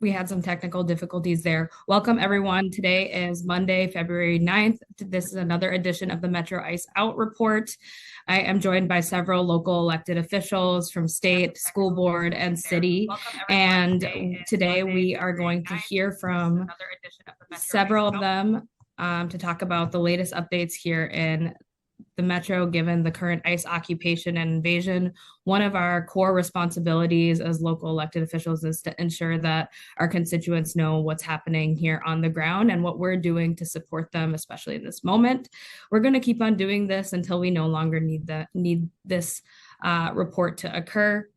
We had some technical difficulties there. Welcome, everyone. Today is Monday, February 9th. This is another edition of the Metro Ice Out Report. I am joined by several local elected officials from state, school board, and city. And today we are going to hear from several of them to talk about the latest updates here in the Metro, given the current ICE occupation and invasion. One of our core responsibilities as local elected officials is to ensure that our constituents know what's happening here on the ground and what we're doing to support them, especially in this moment. We're going to keep on doing this until we no longer need this report to occur.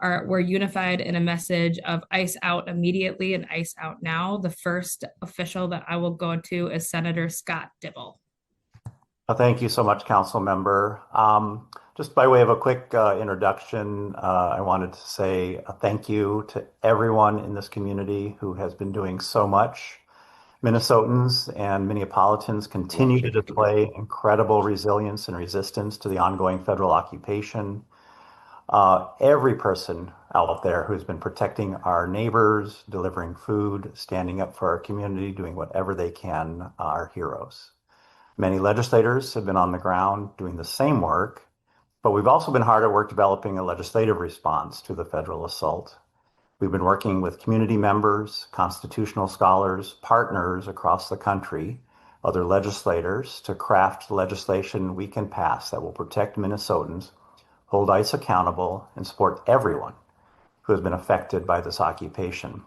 We're unified in a message of ICE out immediately and ICE out now. The first official that I will go to is Senator Scott Dibble. Thank you so much, Council Member. Just by way of a quick introduction, I wanted to say a thank you to everyone in this community who has been doing so much. Minnesotans and Minneapolitans continue to display incredible resilience and resistance to the ongoing federal occupation. Every person out there who's been protecting our neighbors, delivering food, standing up for our community, doing whatever they can, are heroes. Many legislators have been on the ground doing the same work, but we've also been hard at work developing a legislative response to the federal assault. We've been working with community members, constitutional scholars, partners across the country, other legislators to craft legislation we can pass that will protect Minnesotans, hold ICE accountable, and support everyone who has been affected by this occupation.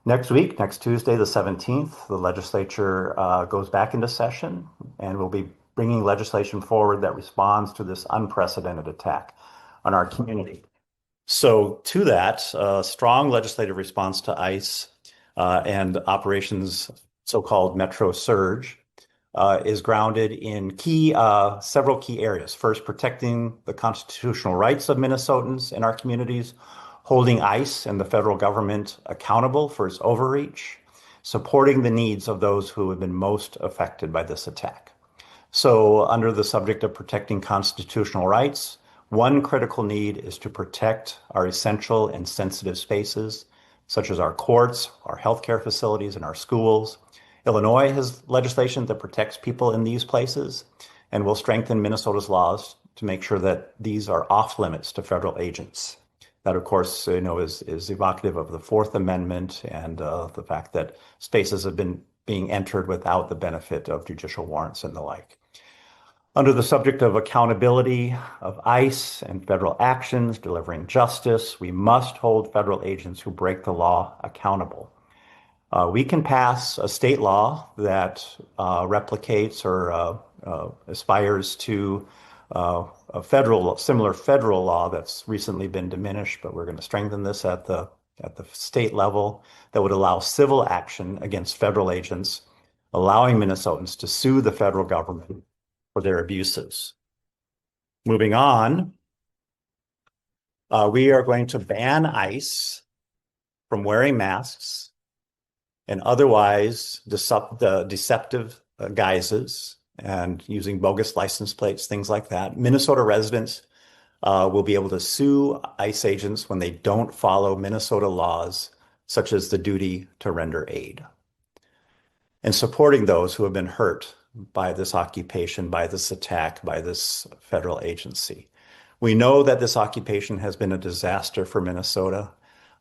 Next week, next Tuesday, the 17th, the legislature goes back into session, and we'll be bringing legislation forward that responds to this unprecedented attack on our community. So to that, strong legislative response to ICE and Operations so-called Metro Surge is grounded in several key areas. First, protecting the constitutional rights of Minnesotans in our communities, holding ICE and the federal government accountable for its overreach, supporting the needs of those who have been most affected by this attack. So under the subject of protecting constitutional rights, one critical need is to protect our essential and sensitive spaces, such as our courts, our healthcare facilities, and our schools. Illinois has legislation that protects people in these places, and will strengthen Minnesota's laws to make sure that these are off limits to federal agents. That, of course, is evocative of the Fourth Amendment and the fact that spaces have been being entered without the benefit of judicial warrants and the like. Under the subject of accountability of ICE and federal actions, delivering justice, we must hold federal agents who break the law accountable. We can pass a state law that replicates or aspires to a similar federal law that's recently been diminished, but we're going to strengthen this at the state level that would allow civil action against federal agents, allowing Minnesotans to sue the federal government for their abuses. Moving on, we are going to ban ICE from wearing masks and otherwise deceptive guises and using bogus license plates, things like that. Minnesota residents will be able to sue ICE agents when they don't follow Minnesota laws, such as the duty to render aid. And supporting those who have been hurt by this occupation, by this attack, by this federal agency. We know that this occupation has been a disaster for Minnesota.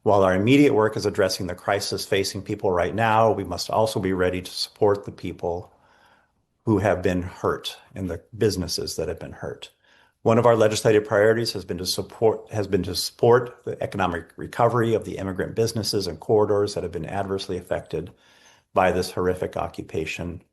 While our immediate work is addressing the crisis facing people right now, we must also be ready to support the people who have been hurt and the businesses that have been hurt. One of our legislative priorities has been to support the economic recovery of the immigrant businesses and corridors that have been adversely affected by this horrific occupation.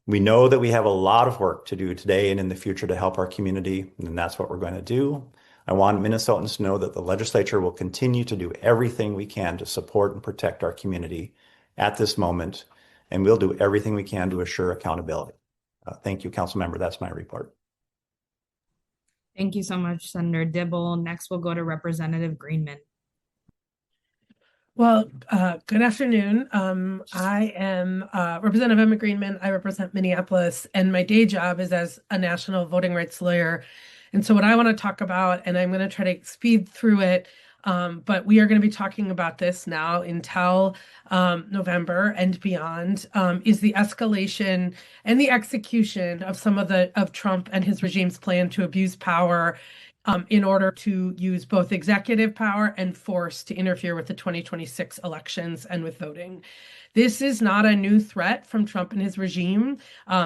We know that we have a lot of work to do today and in the future to help our community, and that's what we're going to do. I want Minnesotans to know that the legislature will continue to do everything we can to support and protect our community at this moment, and we'll do everything we can to assure accountability. Thank you, Council Member. That's my report. Thank you so much, Senator Dibble. Next, we'll go to Representative Greenman. Well, good afternoon. I am Representative Emma Greenman. I represent Minneapolis, and my day job is as a national voting rights lawyer. And so what I want to talk about, and I'm going to try to speed through it, But we are going to be talking about this now until November and beyond, is the escalation and the execution of some of Trump and his regime's plan to abuse power in order to use both executive power and force to interfere with the 2026 elections and with voting. This is not a new threat from Trump and his regime.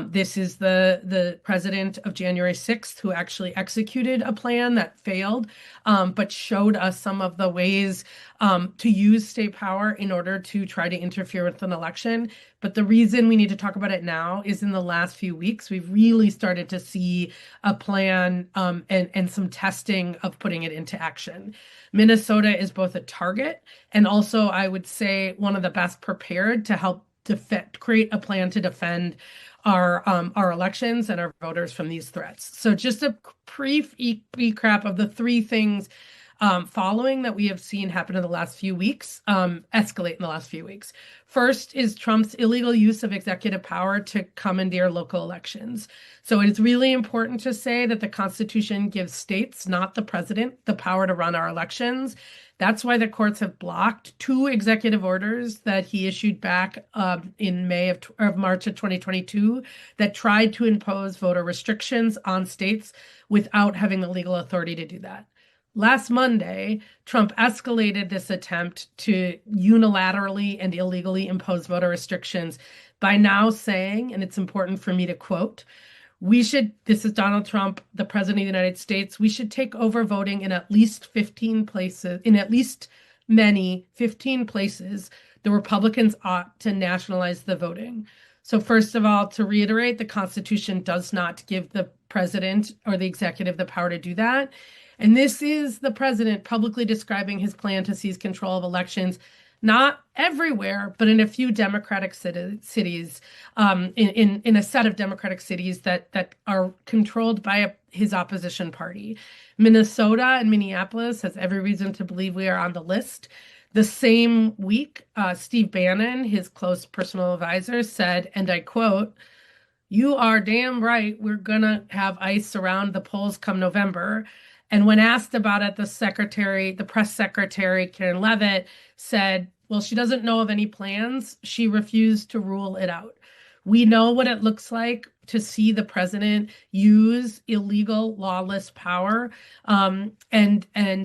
This is the president of January 6th who actually executed a plan that failed, but showed us some of the ways to use state power in order to try to interfere with an election. But the reason we need to talk about it now is in the last few weeks, we've really started to see a plan and some testing of putting it into action. Minnesota is both a target and also, I would say, one of the best prepared to help create a plan to defend our elections and our voters from these threats. So just a brief recap of the three things following that we have seen happen in the last few weeks, escalate in the last few weeks. First is Trump's illegal use of executive power to commandeer local elections. So it is really important to say that the Constitution gives states, not the president, the power to run our elections. That's why the courts have blocked two executive orders that he issued back in March of 2022 that tried to impose voter restrictions on states without having the legal authority to do that. Last Monday, Trump escalated this attempt to unilaterally and illegally impose voter restrictions by now saying, and it's important for me to quote, this is Donald Trump, the president of the United States, we should take over voting in at least 15 places, many 15 places, the Republicans ought to nationalize the voting. So first of all, to reiterate, the Constitution does not give the president or the executive the power to do that. And this is the president publicly describing his plan to seize control of elections, not everywhere, but in a few Democratic cities, in a set of Democratic cities that are controlled by his opposition party. Minnesota and Minneapolis has every reason to believe we are on the list. The same week, Steve Bannon, his close personal advisor, said, and I quote, "You are damn right, we're going to have ICE around the polls come November." And when asked about it, the press secretary, Karen Leavitt, said, well, she doesn't know of any plans. She refused to rule it out. We know what it looks like to see the president use illegal, lawless power. And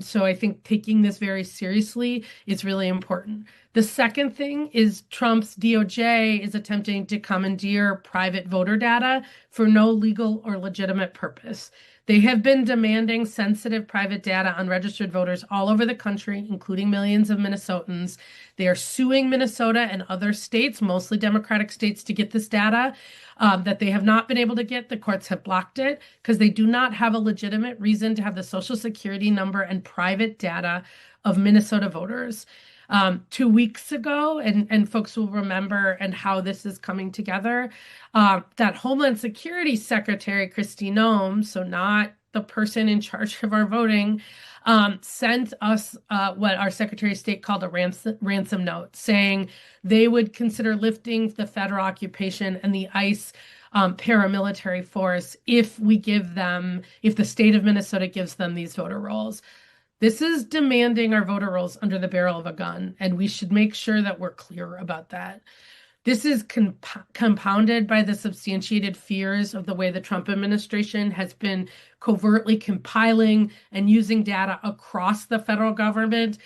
so I think taking this very seriously is really important. The second thing is Trump's DOJ is attempting to commandeer private voter data for no legal or legitimate purpose. They have been demanding sensitive private data on registered voters all over the country, including millions of Minnesotans. They are suing Minnesota and other states, mostly Democratic states, to get this data that they have not been able to get. The courts have blocked it because they do not have a legitimate reason to have the Social Security number and private data of Minnesota voters. 2 weeks ago, and folks will remember and how this is coming together, that Homeland Security Secretary Kristi Noem, so not the person in charge of our voting, sent us what our Secretary of State called a ransom note, saying they would consider lifting the federal occupation and the ICE paramilitary force if the state of Minnesota gives them these voter rolls. This is demanding our voter rolls under the barrel of a gun, and we should make sure that we're clear about that. This is compounded by the substantiated fears of the way the Trump administration has been covertly compiling and using data across the federal government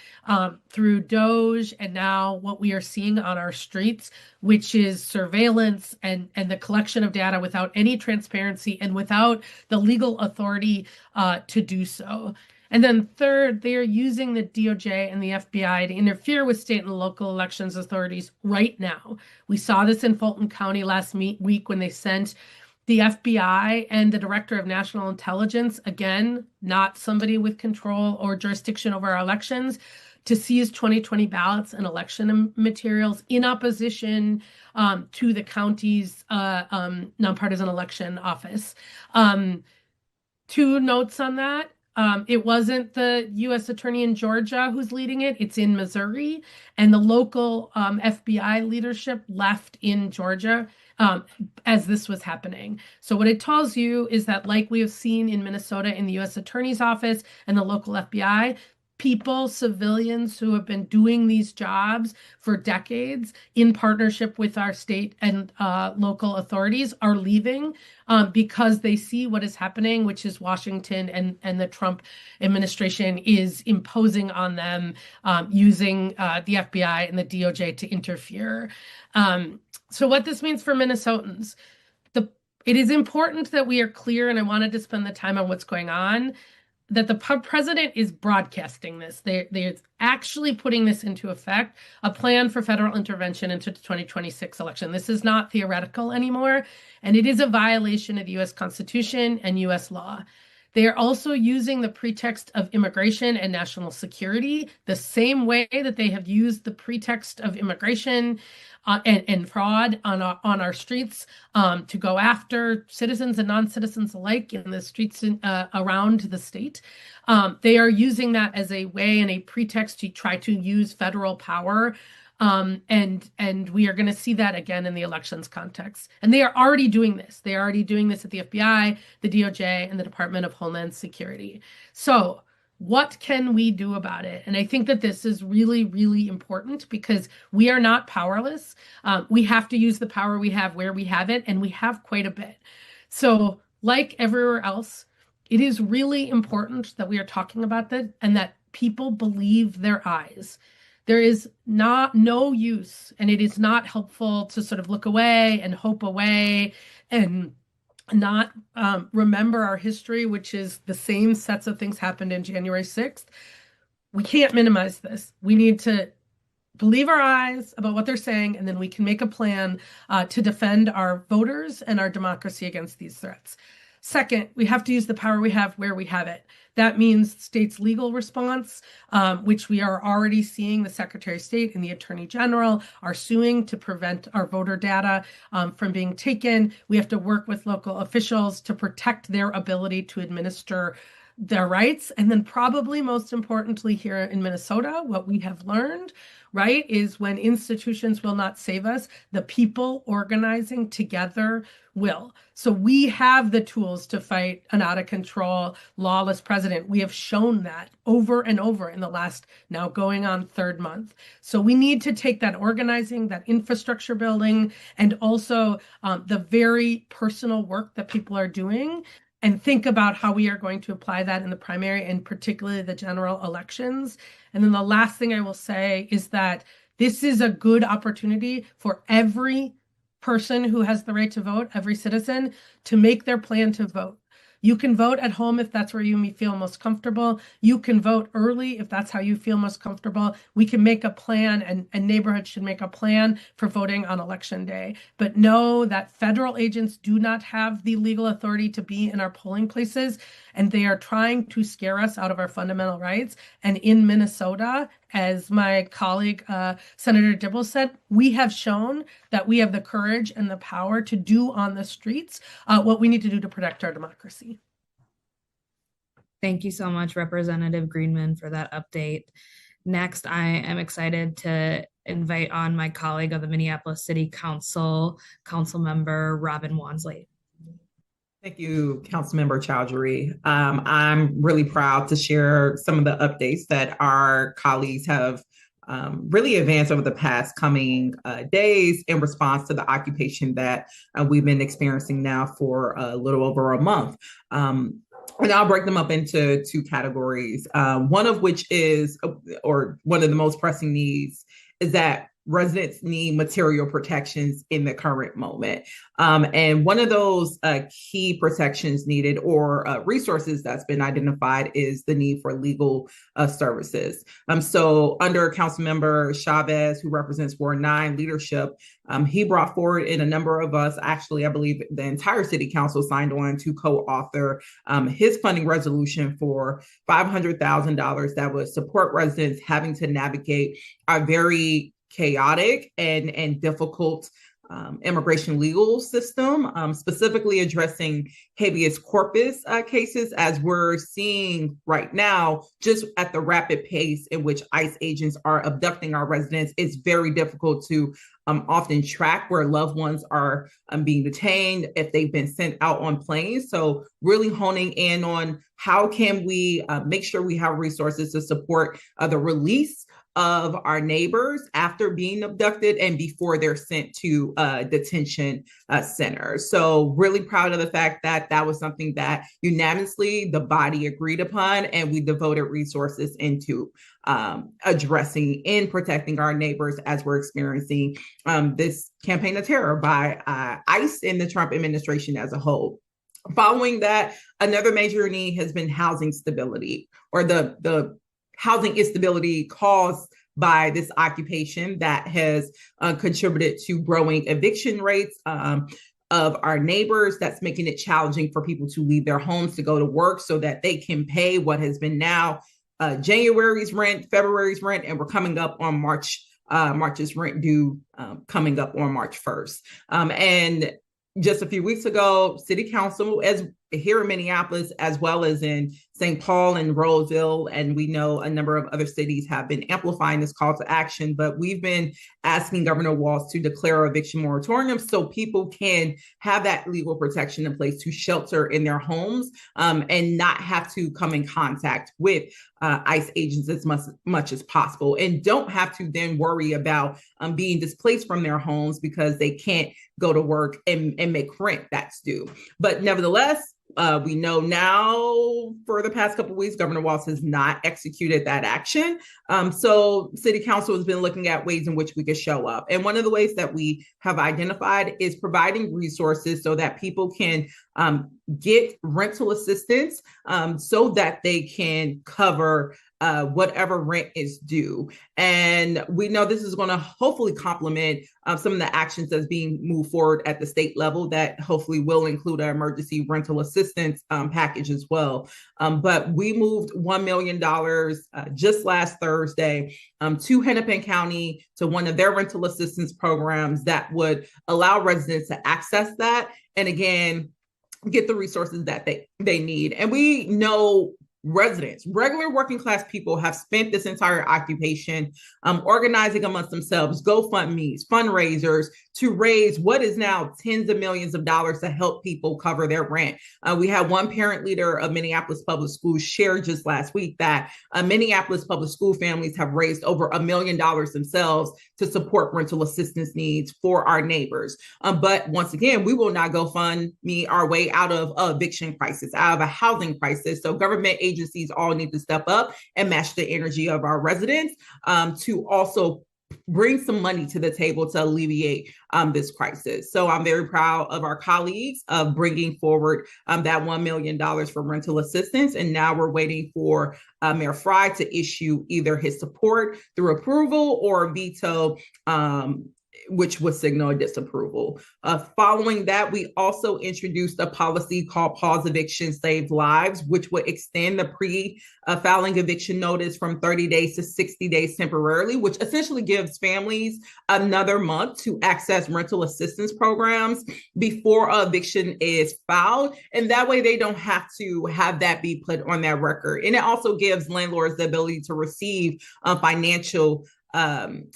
through DOJ, and now what we are seeing on our streets, which is surveillance and the collection of data without any transparency and without the legal authority to do so. And then third, they are using the DOJ and the FBI to interfere with state and local elections authorities right now. We saw this in Fulton County last week when they sent the FBI and the Director of National Intelligence, again, not somebody with control or jurisdiction over our elections, to seize 2020 ballots and election materials in opposition to the county's nonpartisan election office. 2 notes on that. It wasn't the U.S. attorney in Georgia who's leading it. It's in Missouri. And the local FBI leadership left in Georgia as this was happening. So what it tells you is that, like we have seen in Minnesota in the U.S. attorney's office and the local FBI, people, civilians who have been doing these jobs for decades in partnership with our state and local authorities are leaving because they see what is happening, which is Washington and the Trump administration is imposing on them using the FBI and the DOJ to interfere. So what this means for Minnesotans, it is important that we are clear, and I wanted to spend the time on what's going on, that the president is broadcasting this. They're actually putting this into effect, a plan for federal intervention into the 2026 election. This is not theoretical anymore, and it is a violation of the U.S. Constitution and U.S. law. They are also using the pretext of immigration and national security the same way that they have used the pretext of immigration and fraud on our streets to go after citizens and non-citizens alike in the streets around the state. They are using that as a way and a pretext to try to use federal power. And we are going to see that again in the elections context. And they are already doing this. They are already doing this at the FBI, the DOJ, and the Department of Homeland Security. So what can we do about it? And I think that this is really, really important because we are not powerless. We have to use the power we have where we have it, and we have quite a bit. So like everywhere else, it is really important that we are talking about that and that people believe their eyes. There is no use, and it is not helpful to sort of look away and hope away and not remember our history, which is the same sets of things happened in January 6th. We can't minimize this. We need to believe our eyes about what they're saying, and then we can make a plan to defend our voters and our democracy against these threats. Second, we have to use the power we have where we have it. That means states' legal response, which we are already seeing the Secretary of State and the Attorney General are suing to prevent our voter data from being taken. We have to work with local officials to protect their ability to administer their rights. And then probably most importantly here in Minnesota, what we have learned, right, is when institutions will not save us, the people organizing together will. So we have the tools to fight an out of control, lawless president. We have shown that over and over in the last now going on third month. So we need to take that organizing, that infrastructure building, and also the very personal work that people are doing and think about how we are going to apply that in the primary and particularly the general elections. And then the last thing I will say is that this is a good opportunity for every person who has the right to vote, every citizen, to make their plan to vote. You can vote at home if that's where you feel most comfortable. You can vote early if that's how you feel most comfortable. We can make a plan, and neighborhoods should make a plan for voting on election day. But know that federal agents do not have the legal authority to be in our polling places, and they are trying to scare us out of our fundamental rights. And in Minnesota, as my colleague, Senator Dibble said, we have shown that we have the courage and the power to do on the streets what we need to do to protect our democracy. Thank you so much, Representative Greenman, for that update. Next, I am excited to invite on my colleague of the Minneapolis City Council, Councilmember Robin Wansley. Thank you, Councilmember Chowdhury. I'm really proud to share some of the updates that our colleagues have really advanced over the past coming days in response to the occupation that we've been experiencing now for a little over a month. And I'll break them up into two categories, one of which is, or one of the most pressing needs, is that residents need material protections in the current moment. And one of those key protections needed or resources that's been identified is the need for legal services. So under Councilmember Chavez, who represents Ward 9 leadership, he brought forward, and a number of us, actually, I believe the entire city council signed on to co-author his funding resolution for $500,000 that would support residents having to navigate our very chaotic and difficult immigration legal system, specifically addressing habeas corpus cases, as we're seeing right now, just at the rapid pace in which ICE agents are abducting our residents. It's very difficult to often track where loved ones are being detained, if they've been sent out on planes. So really honing in on how can we make sure we have resources to support the release of our neighbors after being abducted and before they're sent to detention centers. So really proud of the fact that that was something that unanimously the body agreed upon, and we devoted resources into addressing and protecting our neighbors as we're experiencing this campaign of terror by ICE and the Trump administration as a whole. Following that, another major need has been housing stability, or the housing instability caused by this occupation that has contributed to growing eviction rates of our neighbors. That's making it challenging for people to leave their homes to go to work so that they can pay what has been now January's rent, February's rent, and we're coming up on March's rent due coming up on March 1st. And just a few weeks ago, City Council, as here in Minneapolis, as well as in St. Paul and Roseville, and we know a number of other cities have been amplifying this call to action, but we've been asking Governor Walz to declare eviction moratorium so people can have that legal protection in place to shelter in their homes and not have to come in contact with ICE agents as much as possible, and don't have to then worry about being displaced from their homes because they can't go to work and make rent that's due. But nevertheless, we know now for the past couple of weeks, Governor Walz has not executed that action. So City Council has been looking at ways in which we could show up. And one of the ways that we have identified is providing resources so that people can get rental assistance so that they can cover whatever rent is due. And we know this is going to hopefully complement some of the actions that's being moved forward at the state level that hopefully will include an emergency rental assistance package as well. But we moved $1 million just last Thursday to Hennepin County to one of their rental assistance programs that would allow residents to access that. And again, get the resources that they need. And we know residents, regular working class people, have spent this entire occupation organizing amongst themselves GoFundMe's, fundraisers to raise what is now tens of millions of dollars to help people cover their rent. We had one parent leader of Minneapolis Public Schools share just last week that Minneapolis Public School families have raised over $1 million themselves to support rental assistance needs for our neighbors. But once again, we will not GoFundMe our way out of an eviction crisis, out of a housing crisis. So government agencies all need to step up and match the energy of our residents to also bring some money to the table to alleviate this crisis. So I'm very proud of our colleagues of bringing forward that $1 million for rental assistance. And now we're waiting for Mayor Fry to issue either his support through approval or veto, which would signal a disapproval. Following that, we also introduced a policy called Pause Eviction Save Lives, which would extend the pre-filing eviction notice from 30 days to 60 days temporarily, which essentially gives families another month to access rental assistance programs before eviction is filed. And that way they don't have to have that be put on their record. And it also gives landlords the ability to receive financial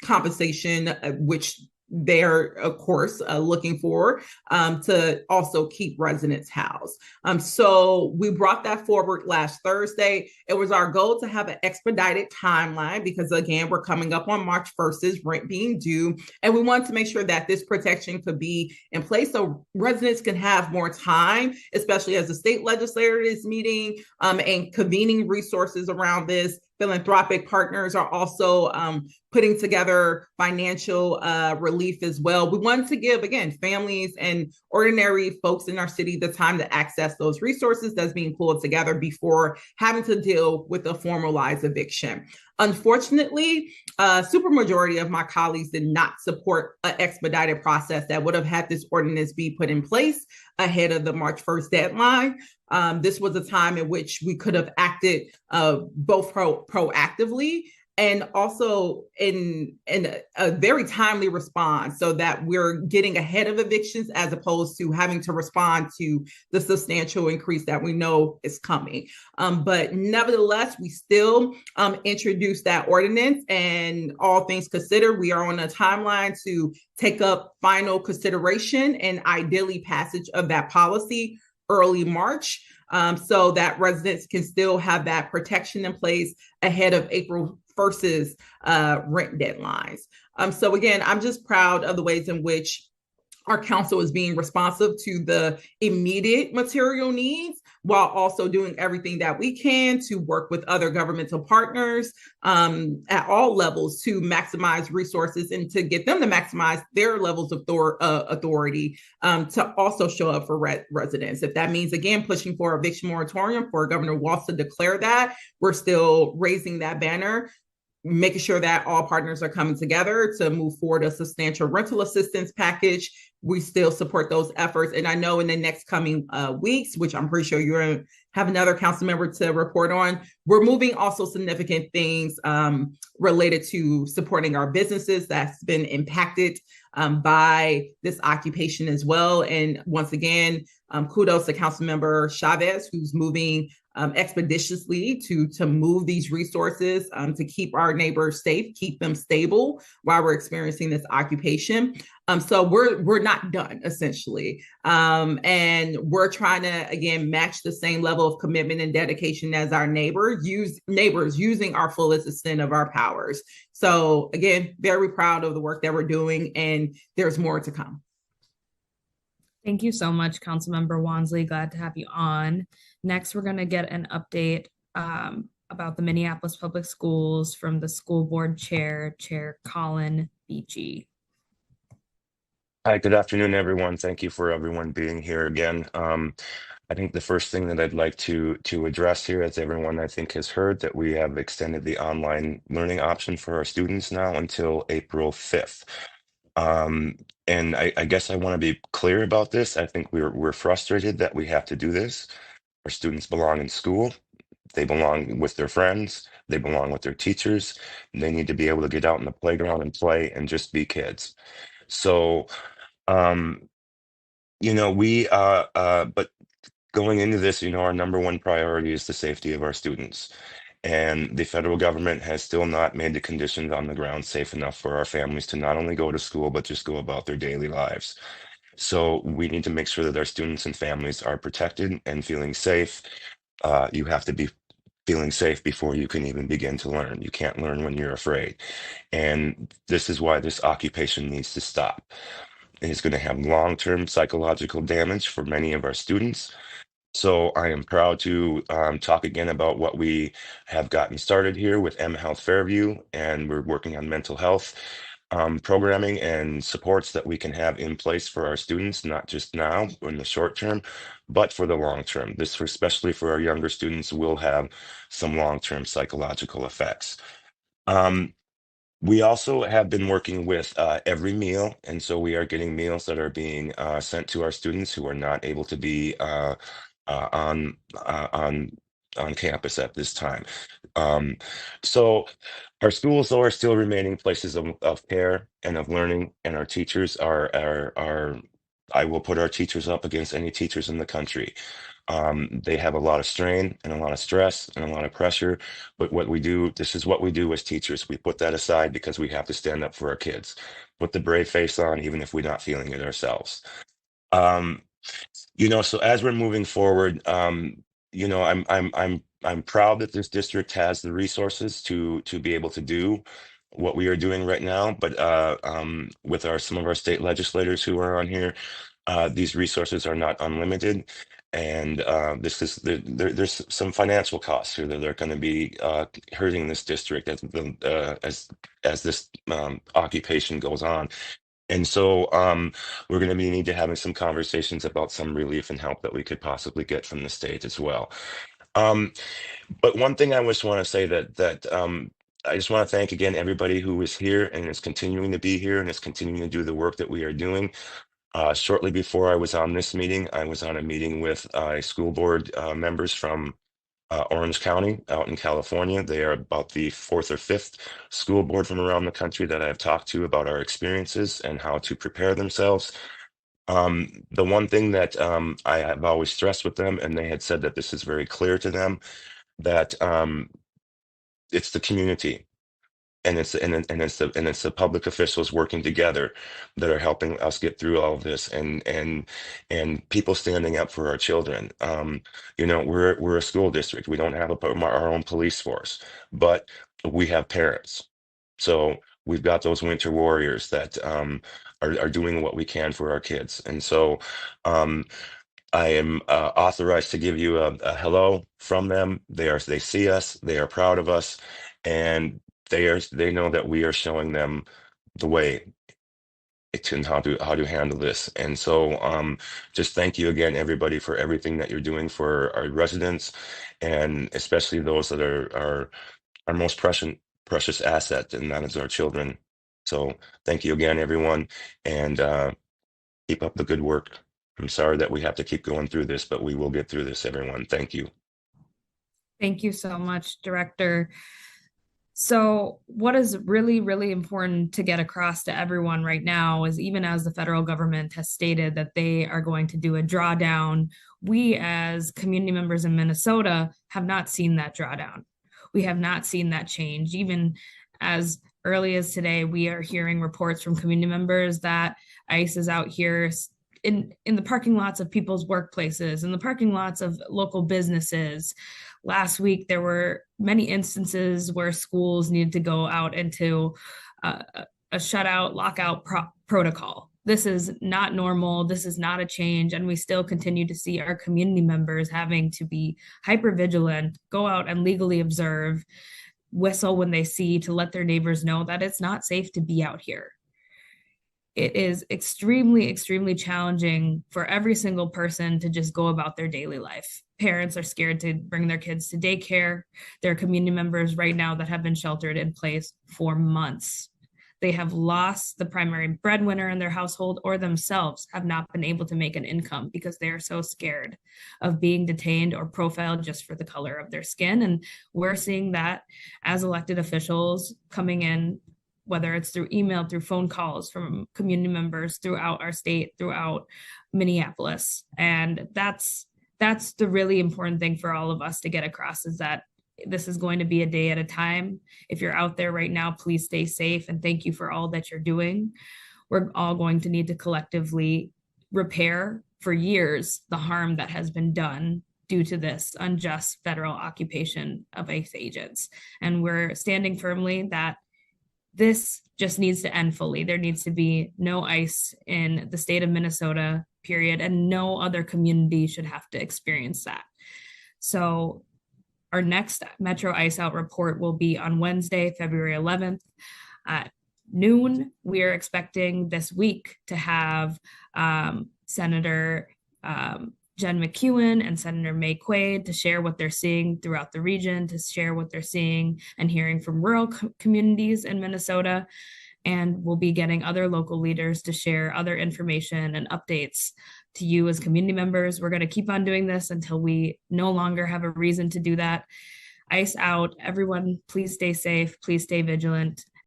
compensation, which they're, of course, looking for to also keep residents housed. So we brought that forward last Thursday. It was our goal to have an expedited timeline because, again, we're coming up on March 1st, rent being due. And we wanted to make sure that this protection could be in place so residents can have more time, especially as the state legislature is meeting and convening resources around this. Philanthropic partners are also putting together financial relief as well. We wanted to give, again, families and ordinary folks in our city the time to access those resources that's being pulled together before having to deal with a formalized eviction. Unfortunately, a supermajority of my colleagues did not support an expedited process that would have had this ordinance be put in place ahead of the March 1st deadline. This was a time in which we could have acted both proactively and also in a very timely response so that we're getting ahead of evictions as opposed to having to respond to the substantial increase that we know is coming. But nevertheless, we still introduced that ordinance, and all things considered, we are on a timeline to take up final consideration and ideally passage of that policy early March. So that residents can still have that protection in place ahead of April 1st's rent deadlines. So again, I'm just proud of the ways in which our council is being responsive to the immediate material needs while also doing everything that we can to work with other governmental partners at all levels to maximize resources and to get them to maximize their levels of authority to also show up for residents. If that means, again, pushing for eviction moratorium for Governor Walz to declare that, we're still raising that banner, making sure that all partners are coming together to move forward a substantial rental assistance package. We still support those efforts. And I know in the next coming weeks, which I'm pretty sure you're going to have another council member to report on, we're moving also significant things related to supporting our businesses that's been impacted by this occupation as well. And once again, kudos to Councilmember Chavez, who's moving expeditiously to move these resources to keep our neighbors safe, keep them stable while we're experiencing this occupation. So we're not done, essentially. And we're trying to, again, match the same level of commitment and dedication as our neighbors using our fullest extent of our powers. So again, very proud of the work that we're doing, and there's more to come. Thank you so much, Councilmember Wansley. Glad to have you on. Next, we're going to get an update about the Minneapolis Public Schools from the school board chair, Chair Colin Beachy. Hi, good afternoon, everyone. Thank you for everyone being here again. I think the first thing that I'd like to address here, as everyone I think has heard, that we have extended the online learning option for our students now until April 5th. And I guess I want to be clear about this. I think we're frustrated that we have to do this. Our students belong in school. They belong with their friends. They belong with their teachers. They need to be able to get out in the playground and play and just be kids. So, but going into this, our number one priority is the safety of our students. And the federal government has still not made the conditions on the ground safe enough for our families to not only go to school, but just go about their daily lives. So we need to make sure that our students and families are protected and feeling safe. You have to be feeling safe before you can even begin to learn. You can't learn when you're afraid. And this is why this occupation needs to stop. It is going to have long-term psychological damage for many of our students. So I am proud to talk again about what we have gotten started here with M Health Fairview, and we're working on mental health programming and supports that we can have in place for our students, not just now in the short term, but for the long term. This, especially for our younger students, will have some long-term psychological effects. We also have been working with Every Meal, and so we are getting meals that are being sent to our students who are not able to be on campus at this time. So our schools, though, are still remaining places of care and of learning, and our teachers are I will put our teachers up against any teachers in the country. They have a lot of strain and a lot of stress and a lot of pressure, but this is what we do as teachers. We put that aside because we have to stand up for our kids, put the brave face on, even if we're not feeling it ourselves. So as we're moving forward, I'm proud that this district has the resources to be able to do what we are doing right now. But with some of our state legislators who are on here, these resources are not unlimited. And there's some financial costs here that are going to be hurting this district as this occupation goes on. And so we're going to need to having some conversations about some relief and help that we could possibly get from the state as well. But one thing I just want to say that I just want to thank again everybody who is here and is continuing to be here and is continuing to do the work that we are doing. Shortly before I was on this meeting, I was on a meeting with school board members from Orange County out in California. They are about the fourth or fifth school board from around the country that I've talked to about our experiences and how to prepare themselves. The one thing that I have always stressed with them, and they had said that this is very clear to them, that it's the community. And it's the public officials working together that are helping us get through all of this, and people standing up for our children. We're a school district. We don't have our own police force, but we have parents. So we've got those winter warriors that are doing what we can for our kids. And so I am authorized to give you a hello from them. They see us, they are proud of us, and they know that we are showing them the way and how to handle this. And so just thank you again, everybody, for everything that you're doing for our residents, and especially those that are our most precious asset, and that is our children. So thank you again, everyone, and keep up the good work. I'm sorry that we have to keep going through this, but we will get through this, everyone. Thank you. Thank you so much, Director. So what is really, really important to get across to everyone right now is, even as the federal government has stated that they are going to do a drawdown, we as community members in Minnesota have not seen that drawdown. We have not seen that change. Even as early as today, we are hearing reports from community members that ICE is out here in the parking lots of people's workplaces, in the parking lots of local businesses. Last week, there were many instances where schools needed to go out into a shutout, lockout protocol. This is not normal. This is not a change. And we still continue to see our community members having to be hyper vigilant, go out and legally observe, whistle when they see, to let their neighbors know that it's not safe to be out here. It is extremely, extremely challenging for every single person to just go about their daily life. Parents are scared to bring their kids to daycare. There are community members right now that have been sheltered in place for months. They have lost the primary breadwinner in their household, or themselves have not been able to make an income because they are so scared of being detained or profiled just for the color of their skin. And we're seeing that as elected officials coming in, whether it's through email, through phone calls from community members throughout our state, throughout Minneapolis. And that's the really important thing for all of us to get across, is that this is going to be a day at a time. If you're out there right now, please stay safe, and thank you for all that you're doing. We're all going to need to collectively repair for years the harm that has been done due to this unjust federal occupation of ICE agents. And we're standing firmly that this just needs to end fully. There needs to be no ICE in the state of Minnesota, period, and no other community should have to experience that. So our next Metro ICE Out report will be on Wednesday, February 11th at noon. We are expecting this week to have Senator Jen McEwen and Senator May Quaid to share what they're seeing throughout the region, to share what they're seeing and hearing from rural communities in Minnesota. And we'll be getting other local leaders to share other information and updates to you as community members. We're going to keep on doing this until we no longer have a reason to do that. ICE out. Everyone, please stay safe. Please stay vigilant.